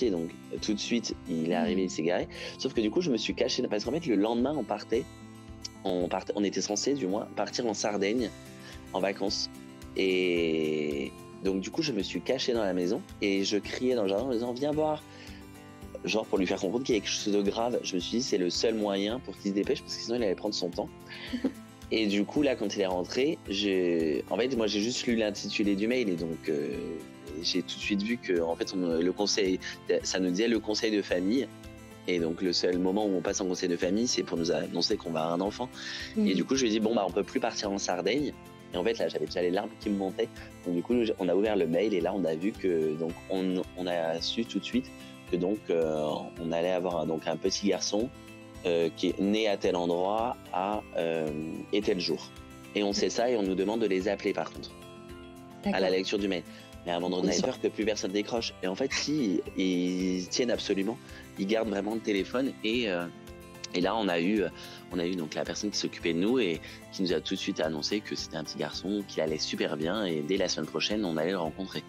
Et donc tout de suite, il est arrivé, il s'est garé. Sauf que du coup, je me suis caché parce qu'en fait, le lendemain, on était censé du moins partir en Sardaigne en vacances. Et donc du coup, je me suis caché dans la maison et je criais dans le jardin en disant viens voir. Genre pour lui faire comprendre qu'il y a quelque chose de grave. Je me suis dit c'est le seul moyen pour qu'il se dépêche parce que sinon il allait prendre son temps. Et du coup là, quand il est rentré, en fait moi j'ai juste lu l'intitulé du mail et donc j'ai tout de suite vu que en fait le conseil, ça nous disait le conseil de famille. Et donc le seul moment où on passe en conseil de famille, c'est pour nous annoncer qu'on va avoir un enfant. Et du coup je lui ai dit bon bah on peut plus partir en Sardaigne. Et en fait là j'avais déjà les larmes qui me montaient. Donc du coup on a ouvert le mail et là on a vu que donc on a su tout de suite que donc on allait avoir donc un petit garçon qui est né à tel endroit et tel jour. Et on sait ça et on nous demande de les appeler par contre à la lecture du mail. Mais à un moment donné, on avait peur que plus personne décroche. Et en fait, si, ils tiennent absolument. Ils gardent vraiment le téléphone. Et là, on a eu donc la personne qui s'occupait de nous et qui nous a tout de suite annoncé que c'était un petit garçon, qu'il allait super bien. Et dès la semaine prochaine, on allait le rencontrer.